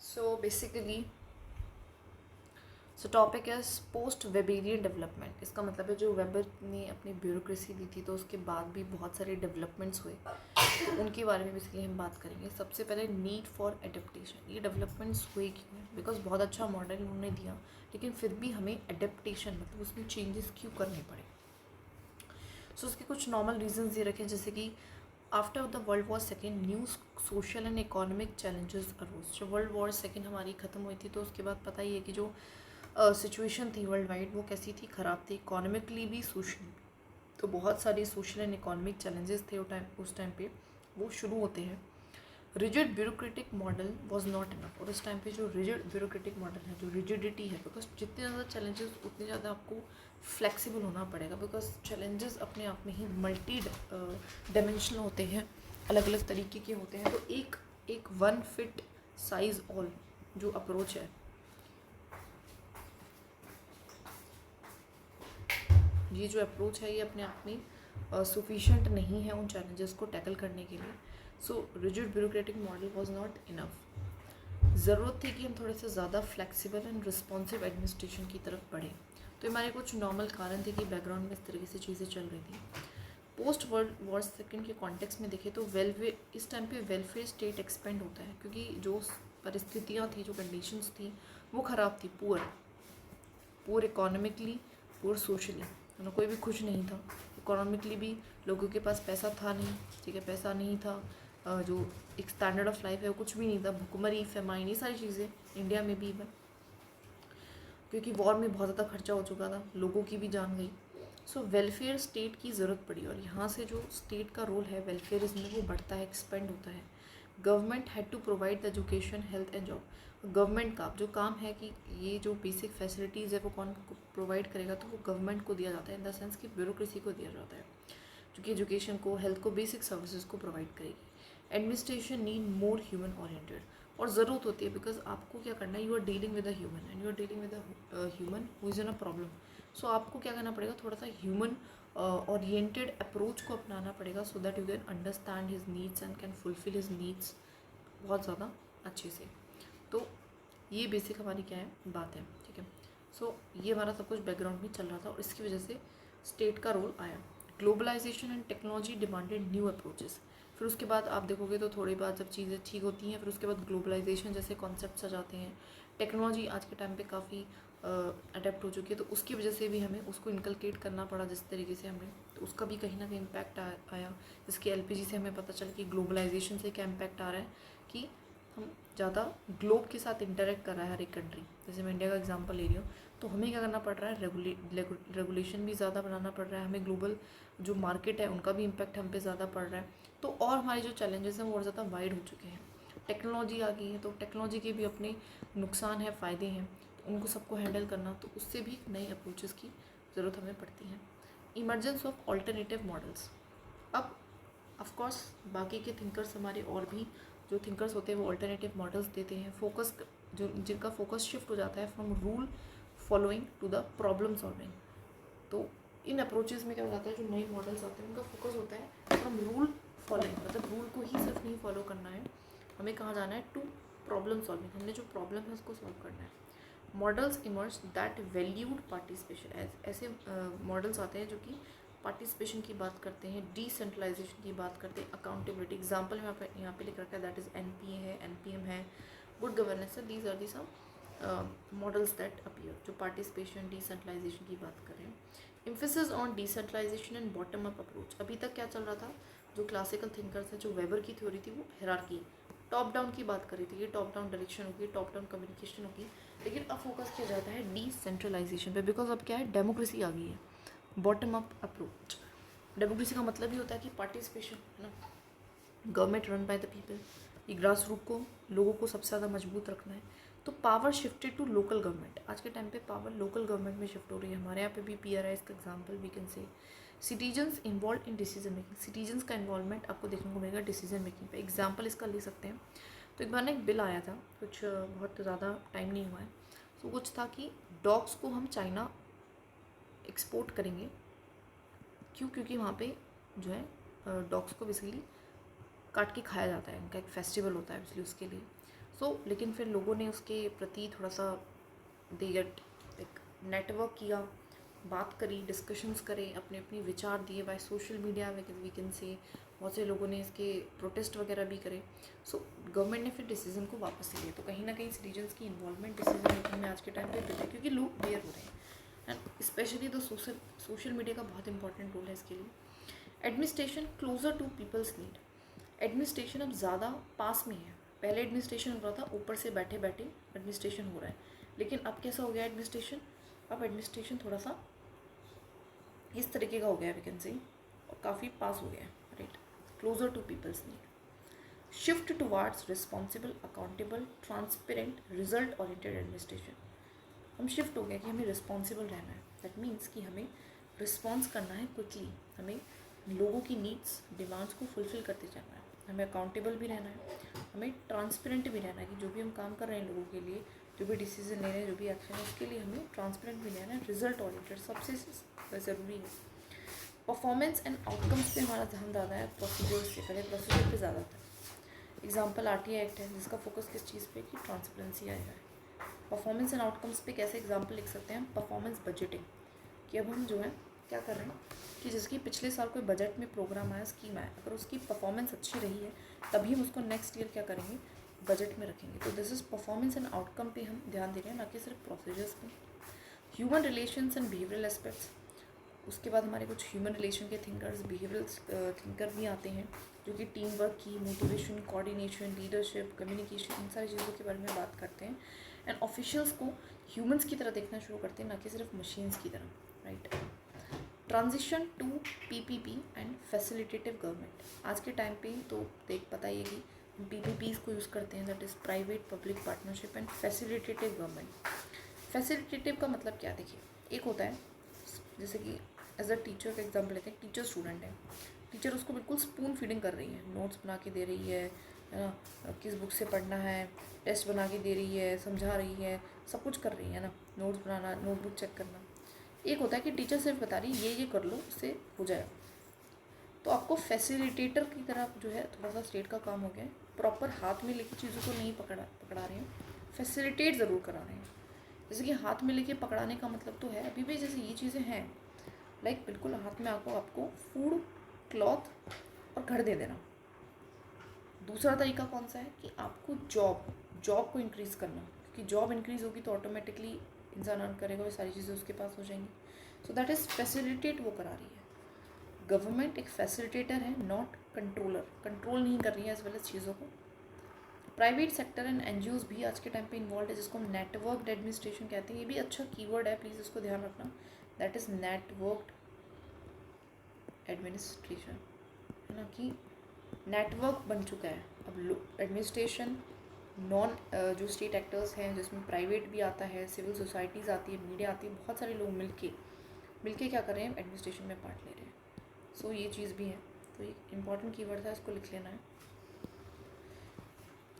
So basically, topic is post Weberian development. इसका मतलब है जो वेबर ने अपनी ब्यूरोक्रेसी दी थी तो उसके बाद भी बहुत सारे डेवलपमेंट्स हुए, तो उनके बारे में बेसिकली हम बात करेंगे। सबसे पहले नीड फॉर एडेप्टेशन। ये डेवलपमेंट्स हुए क्यों? बिकॉज बहुत अच्छा मॉडल उन्होंने दिया, लेकिन फिर भी हमें एडेप्टेशन मतलब उसमें चेंजेस क्यों करने पड़े। सो उसके कुछ नॉर्मल रीजंस ये रखे, जैसे कि after the world war second new social and economic challenges arose. जब वर्ल्ड वॉर सेकेंड हमारी ख़त्म हुई थी तो उसके बाद पता ही है कि जो सिचुएशन थी वर्ल्ड वाइड वो कैसी थी, ख़राब थी, इकोनॉमिकली भी सोशली। तो बहुत सारे सोशल एंड इकोनॉमिक चैलेंजेस थे उस टाइम पे, वो शुरू होते हैं। Rigid bureaucratic model was not enough. और उस टाइम पे जो रिजिड ब्यूरोक्रेटिक मॉडल है, जो रिजिडिटी है, बिकॉज जितने ज़्यादा चैलेंजेस उतने ज़्यादा आपको फ्लेक्सिबल होना पड़ेगा, बिकॉज चैलेंजेस अपने आप में ही मल्टी डायमेंशनल होते हैं, अलग अलग तरीके के होते हैं। तो एक वन फिट साइज ऑल जो अप्रोच है, ये जो अप्रोच है ये अपने आप में सफिशेंट नहीं है उन चैलेंजेस को टैकल करने के लिए। So rigid bureaucratic model was not enough. ज़रूरत थी कि हम थोड़े से ज़्यादा फ्लेक्सिबल एंड रिस्पॉन्सिव एडमिनिस्ट्रेशन की तरफ बढ़ें। तो हमारे कुछ नॉर्मल कारण थे कि बैकग्राउंड में इस तरीके से चीज़ें चल रही थी। पोस्ट वर्ल्ड वॉर सेकेंड के कॉन्टेक्स्ट में देखें तो इस टाइम पे वेलफेयर स्टेट एक्सपेंड होता है, क्योंकि जो परिस्थितियाँ थी, जो कंडीशंस थी, वो ख़राब थी। पुअर इकोनॉमिकली, पुअर सोशली, मतलब कोई भी खुश नहीं था। इकोनॉमिकली भी लोगों के पास पैसा था नहीं, ठीक है, पैसा नहीं था, जो एक स्टैंडर्ड ऑफ लाइफ है वो कुछ भी नहीं था। भुखमरी, फेमाइन, ये सारी चीज़ें इंडिया में भी इवन, क्योंकि वॉर में बहुत ज़्यादा खर्चा हो चुका था, लोगों की भी जान गई। सो वेलफेयर स्टेट की ज़रूरत पड़ी, और यहाँ से जो स्टेट का रोल है वेलफेयरिज्म में वो बढ़ता है, एक्सपेंड होता है। Government had to provide the education, health and job. Government का जो काम है कि ये जो बेसिक फैसिलिटीज़ है वो कौन प्रोवाइड करेगा, तो वो गवर्नमेंट को दिया जाता है, इन द सेंस कि ब्यूरोक्रेसी को दिया जाता है, जो कि एजुकेशन को, हेल्थ को, बेसिक सर्विसेज को प्रोवाइड करेगी। Administration need more human oriented, और ज़रूरत होती है, बिकॉज आपको क्या करना है, you are dealing with a human and you are dealing with a human who is in a problem. So आपको क्या करना पड़ेगा, थोड़ा सा ह्यूमन ओरिएंटेड अप्रोच को अपनाना पड़ेगा, so that you can understand his needs and can fulfil his needs बहुत ज़्यादा अच्छे से। तो ये बेसिक हमारी क्या है, बात है, ठीक है। सो ये हमारा सब कुछ बैकग्राउंड में चल रहा था, और इसकी वजह से स्टेट का रोल आया। Globalisation and technology demanded new approaches. फिर उसके बाद आप देखोगे तो थोड़ी बात जब चीज़ें ठीक होती हैं, फिर उसके बाद ग्लोबलाइजेशन जैसे कॉन्सेप्ट्स आ जाते हैं। टेक्नोलॉजी आज के टाइम पे काफ़ी अडेप्ट हो चुकी है, तो उसकी वजह से भी हमें उसको इनकलकेट करना पड़ा जिस तरीके से हमने, तो उसका भी कहीं ना कहीं इम्पैक्ट आया। जिसके एलपीजी से हमें पता चला कि ग्लोबलाइजेशन से क्या इम्पैक्ट आ रहा है, कि हम ज़्यादा ग्लोब के साथ इंटरेक्ट कर रहा है हर एक कंट्री। जैसे मैं इंडिया का एग्जांपल ले रही हूँ, तो हमें क्या करना पड़ रहा है, रेगुलेशन भी ज़्यादा बनाना पड़ रहा है हमें। ग्लोबल जो मार्केट है उनका भी इम्पैक्ट हम पे ज़्यादा पड़ रहा है, तो और हमारे जो चैलेंजेस हैं वो और ज़्यादा वाइड हो चुके हैं। टेक्नोलॉजी आ गई है, तो टेक्नोलॉजी के भी अपने नुकसान हैं, फ़ायदे हैं, तो उनको सबको हैंडल करना, तो उससे भी नए अप्रोचेस की ज़रूरत हमें पड़ती है। Emergence of alternative models. अब ऑफकोर्स बाकी के थिंकर्स, हमारे और भी जो थिंकर्स होते हैं वो ऑल्टरनेटिव मॉडल्स देते हैं। फोकस जो जिनका फोकस शिफ्ट हो जाता है from rule following to the problem solving. तो इन अप्रोचेज़ में क्या हो जाता है, जो नए मॉडल्स आते हैं उनका फोकस होता है फ्रॉम रूल फॉलोइंग, मतलब रूल को ही सिर्फ नहीं फॉलो करना है, हमें कहाँ जाना है, टू प्रॉब्लम सॉल्विंग, हमने जो प्रॉब्लम है उसको सॉल्व करना है। Models emerge that valued participation. ऐसे मॉडल्स आते हैं जो कि पार्टिसिपेशन की बात करते हैं, डिसेंट्रलाइजेशन की बात करते हैं, अकाउंटेबिलिटी। एग्जाम्पल में यहाँ पे लिख रखा है, दैट इज़ एनपीए है, एनपीएम है, गुड गवर्नेंस है। These are the some models that appear, जो पार्टिसिपेशन, डिसेंट्रलाइजेशन की बात कर रहे हैं। Emphasis on decentralisation and bottom up approach. अभी तक क्या चल रहा था, जो क्लासिकल थिंकर्स है, जो वेबर की थ्योरी थी, वो हायरार्की, टॉप डाउन की बात कर रही थी, कि टॉप डाउन डायरेक्शन होगी, टॉप डाउन कम्युनिकेशन होगी। लेकिन अब फोकस किया जाता है डिसेंट्रलाइजेशन पे, बिकॉज अब क्या है, डेमोक्रेसी आ गई है। बॉटम अप अप्रोच, डेमोक्रेसी का मतलब ही होता है कि पार्टिसिपेशन, है ना, government run by the people, ये ग्रास रूट को, लोगों को सबसे ज़्यादा मजबूत रखना है। तो power shifted to local government. आज के टाइम पे पावर लोकल गवर्नमेंट में शिफ्ट हो रही है। हमारे यहाँ पे भी पीआरआई का example we can say. Citizens involve in decision making. Citizens का इन्वॉल्वमेंट आपको देखने को मिलेगा डिसीजन मेकिंग पे। एग्जाम्पल इसका ले सकते हैं, तो एक बार ना एक बिल आया था, कुछ बहुत ज़्यादा टाइम नहीं हुआ है, तो कुछ था कि डॉग्स को हम चाइना एक्सपोर्ट करेंगे। क्यों? क्योंकि वहाँ पे जो है डॉग्स को बेसिकली काट के खाया जाता है, उनका एक फेस्टिवल होता है इसलिए उसके लिए। लेकिन फिर लोगों ने उसके प्रति थोड़ा सा दे गेट एक नेटवर्क किया, बात करी, डिस्कशंस करें, अपने अपने विचार दिए by social media we can say. बहुत से लोगों ने इसके प्रोटेस्ट वगैरह भी करे। गवर्नमेंट ने फिर डिसीजन को वापस ले लिया। तो कहीं ना कहीं सिटीजन्स की इन्वॉल्वमेंट डिसीजन मेकिंग में आज के टाइम पे है, क्योंकि लोग अवेयर हो रहे हैं एंड स्पेशली तो सोशल मीडिया का बहुत इंपॉर्टेंट रोल है इसके लिए। Administration closer to people's need. Administration अब ज़्यादा पास में है। पहले एडमिनिस्ट्रेशन हो रहा था ऊपर से बैठे बैठे एडमिनिस्ट्रेशन हो रहा है, लेकिन अब कैसा हो गया एडमिनिस्ट्रेशन, अब एडमिनिस्ट्रेशन थोड़ा सा इस तरीके का हो गया वैकेंसी और काफ़ी पास हो गया है, right, closer to people's need. Shift towards responsible, accountable, transparent, result oriented administration. हम शिफ्ट हो गया कि हमें रिस्पॉन्सिबल रहना है। दैट मीन्स कि हमें रिस्पॉन्स करना है क्विकली, हमें लोगों की नीड्स डिमांड्स को फुलफ़िल करते जाना है, हमें अकाउंटेबल भी रहना है, हमें ट्रांसपेरेंट भी रहना है कि जो भी हम काम कर रहे हैं लोगों के लिए, जो भी डिसीजन ले रहे हैं, जो भी एक्शन है, उसके लिए हमें ट्रांसपेरेंट भी रहना है। रिजल्ट ओरिएंटेड सबसे ज़रूरी है। परफॉर्मेंस एंड आउटकम्स पे हमारा ध्यान ज़्यादा है प्रोसीजर से, पहले प्रोसीजर पे ज़्यादा था। एग्जाम्पल RTI एक्ट है जिसका फोकस किस चीज़ पे कि ट्रांसपेरेंसी आएगा। परफॉर्मेंस एंड आउटकम्स पे कैसे एग्जाम्पल लिख सकते हैं, परफॉर्मेंस बजटिंग, कि अब हम जो है क्या कर रहे हैं कि जिसकी पिछले साल कोई बजट में प्रोग्राम आया, स्कीम आया, अगर उसकी परफॉर्मेंस अच्छी रही है तभी हम उसको नेक्स्ट ईयर क्या करेंगे, बजट में रखेंगे। तो this is performance and outcome पे हम ध्यान दे रहे हैं, ना कि सिर्फ प्रोसीजर्स पे। Human relations and behavioural aspects, उसके बाद हमारे कुछ ह्यूमन रिलेशन के थिंकर्स, बिहेवियरल थिंकर भी आते हैं जो कि टीम वर्क की, मोटिवेशन, कोऑर्डिनेशन, लीडरशिप, कम्युनिकेशन, इन सारी चीज़ों के बारे में बात करते हैं। एंड ऑफिशियल्स को ह्यूमंस की तरह देखना शुरू करते हैं, ना कि सिर्फ मशीन्स की तरह, right. Transition to PPP and facilitative government. आज के टाइम पे तो पता ही है कि हम PPPs को यूज़ करते हैं, that is private public partnership and facilitative government. Facilitative का मतलब क्या, देखिए, एक होता है जैसे कि एज अ टीचर का एग्जाम्पल लेते हैं, टीचर स्टूडेंट है, टीचर उसको बिल्कुल स्पून फीडिंग कर रही है, नोट्स बना के दे रही है ना, किस बुक से पढ़ना है, टेस्ट बना के दे रही है, समझा रही है, सब कुछ कर रही है ना, नोट्स बनाना, नोटबुक चेक करना। एक होता है कि टीचर सिर्फ बता रही है ये कर लो, इससे हो जाएगा। तो आपको फैसिलिटेटर की तरह जो है थोड़ा सा स्टेट का काम हो गया है, प्रॉपर हाथ में लेके चीज़ों को नहीं पकड़ा रहे हैं, फैसिलिटेट ज़रूर करा रहे हैं। जैसे कि हाथ में लेके पकड़ाने का मतलब तो है अभी भी, जैसे ये चीज़ें हैं लाइक बिल्कुल हाथ में आपको फूड, क्लॉथ और घर दे देना। दूसरा तरीका कौन सा है कि आपको जॉब को इंक्रीज़ करना, क्योंकि जॉब इंक्रीज़ होगी तो ऑटोमेटिकली इंसान अर्न करेगा, वो सारी चीज़ें उसके पास हो जाएंगी। सो दैट इज़ फैसिलिटेट वो करा रही है। गवर्नमेंट एक फैसिलिटेटर है, नॉट कंट्रोलर, कंट्रोल नहीं कर रही है एज वेल एज चीज़ों को। प्राइवेट सेक्टर एंड NGOs भी आज के टाइम पे इन्वॉल्व है, जिसको हम नेटवर्क्ड एडमिनिस्ट्रेशन कहते हैं। ये भी अच्छा कीवर्ड है, प्लीज़ इसको ध्यान रखना, दैट इज़ नेटवर्क्ड एडमिनिस्ट्रेशन, है ना, कि नेटवर्क बन चुका है अब एडमिनिस्ट्रेशन। नॉन जो स्टेट एक्टर्स हैं जिसमें प्राइवेट भी आता है, सिविल सोसाइटीज़ आती है, मीडिया आती है, बहुत सारे लोग मिलके क्या कर रहे हैं, एडमिनिस्ट्रेशन में पार्ट ले रहे हैं। सो ये चीज़ भी है, तो ये इंपॉर्टेंट कीवर्ड था, इसको लिख लेना है।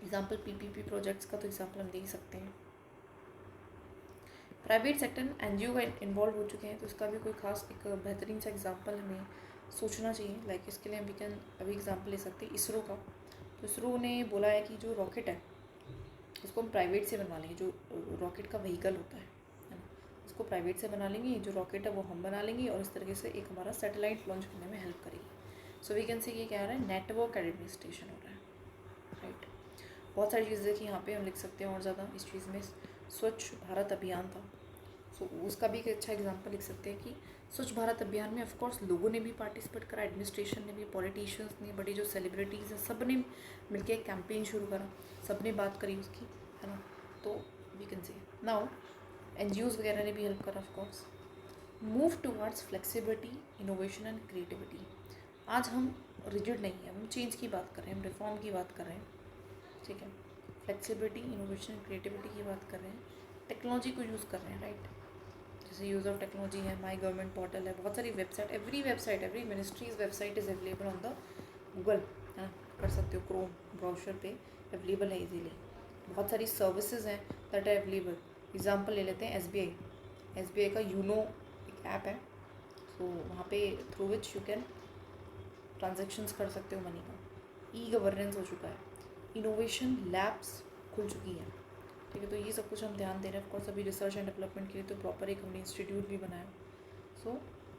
एग्जाम्पल PPP प्रोजेक्ट्स का तो एग्जाम्पल हम दे ही सकते हैं। प्राइवेट सेक्टर NGO का इन्वॉल्व हो चुके हैं, तो इसका भी कोई खास एक बेहतरीन सा एग्जाम्पल हमें सोचना चाहिए। लाइक इसके लिए हम अभी एग्जाम्पल ले सकते हैं इसरो का। तो इसरो ने बोला है कि जो रॉकेट है उसको हम प्राइवेट से बनवा लेंगे, जो रॉकेट का व्हीकल होता है ना, उसको प्राइवेट से बना लेंगे, जो रॉकेट है वो हम बना लेंगे, और इस तरीके से एक हमारा सैटेलाइट लॉन्च करने में हेल्प करेगी। सो वी कैन से ये क्या हो रहा है, नेटवर्क एडमिनिस्ट्रेशन हो रहा है, राइट। बहुत सारी चीज़ें कि यहाँ पे हम लिख सकते हैं और ज़्यादा इस चीज़ में। स्वच्छ भारत अभियान था, सो उसका भी एक अच्छा एग्जांपल लिख सकते हैं कि स्वच्छ भारत अभियान में ऑफकोर्स लोगों ने भी पार्टिसिपेट करा, एडमिनिस्ट्रेशन ने भी, पॉलिटिशियंस ने, बड़ी जो सेलिब्रिटीज़ हैं सब ने मिलकर एक कैंपेन शुरू करा, सब ने बात करी उसकी, है ना। तो we can say now NGOs वगैरह ने भी हेल्प करा of course. Move towards flexibility, innovation and creativity. आज हम रिजिड नहीं है, हम चेंज की बात कर रहे हैं, हम रिफॉर्म की बात कर रहे हैं, ठीक है। फ्लेक्सिबिलिटी, इनोवेशन एंड क्रिएटिविटी की बात कर रहे हैं, टेक्नोलॉजी को यूज़ कर रहे हैं, राइट। जैसे यूज़ ऑफ टेक्नोलॉजी है, माई गवर्नमेंट पोर्टल है, बहुत सारी website, every ministries website is available on the Google, है ना, कर सकते हो, क्रोम ब्राउज़र पे अवेलेबल है इजीली। बहुत सारी सर्विसेज हैं दैट आर अवेलेबल। एग्जांपल ले लेते हैं SBI का यूनो एक ऐप है, तो वहाँ पे through which you can transactions कर सकते हो मनी का। E-गवर्नेंस हो चुका है, इनोवेशन लैब्स खुल चुकी है, ठीक है। तो ये सब कुछ हम ध्यान दे रहे हैं। ऑफकोर्स अभी रिसर्च एंड डेवलपमेंट के लिए तो प्रॉपर एक हमने इंस्टीट्यूट भी बनाया। So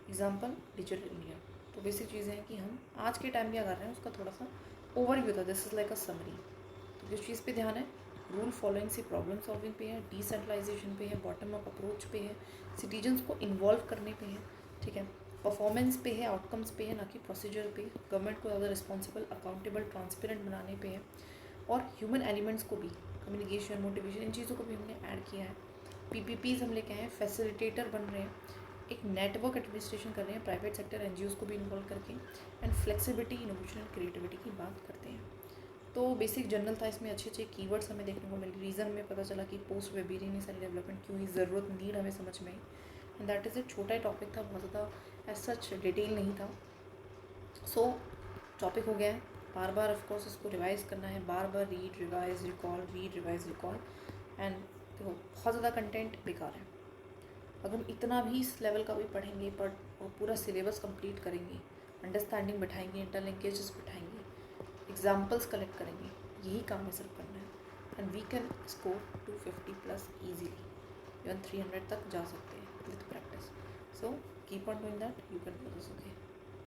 example digital India. तो बेसिक चीज़ें हैं कि हम आज के टाइम क्या कर रहे हैं उसका थोड़ा सा ओवरव्यू था, this is like a summary. तो किस चीज़ पे ध्यान है, रूल फॉलोइंग से प्रॉब्लम सॉल्विंग पे है, डिसेंट्रलाइजेशन पे है, बॉटम अप अप्रोच पे है, सिटीजन्स को इन्वॉल्व करने पे है, ठीक है, परफॉर्मेंस पे है, आउटकम्स पे है, ना कि प्रोसीजर पे, गवर्नमेंट को ज़्यादा रिस्पॉन्सिबल, अकाउंटेबल, ट्रांसपेरेंट बनाने पे है, और ह्यूमन एलिमेंट्स को भी, कम्युनिकेशन, मोटिवेशन, इन चीज़ों को भी हमने ऐड किया है। पीपीपीज हम लेके आए हैं, फैसिलिटेटर बन रहे हैं, एक नेटवर्क एडमिनिस्ट्रेशन कर रहे हैं, प्राइवेट सेक्टर एनजीओज को भी इन्वॉल्व करके, and flexibility, innovation and creativity की बात करते हैं। तो बेसिक जनरल था, इसमें अच्छे अच्छे कीवर्ड्स हमें देखने को मिले। रीज़न में पता चला कि पोस्ट वेबियरियन ये सारी डेवलपमेंट क्यों ही ज़रूरत, नीड हमें समझ में आई। एंड दैट इज़ ए छोटा ही टॉपिक था, बहुत ज़्यादा एज सच डिटेल नहीं था। सो टॉपिक हो गया है, बार बार ऑफकोर्स इसको रिवाइज़ करना है, बार बार read revise recall, read revise recall. And देखो बहुत ज़्यादा कंटेंट बेकार है। अगर हम इतना भी इस लेवल का भी पढ़ेंगे, और पूरा सिलेबस कंप्लीट करेंगे, अंडरस्टैंडिंग बैठाएंगे, इंटरलिंकेजेस बैठाएंगे, एग्जाम्पल्स कलेक्ट करेंगे, यही काम में सिर्फ करना है। And we can score 250+ easily, even 300 तक जा सकते हैं with practice. So keep on doing that, you can do this, okay.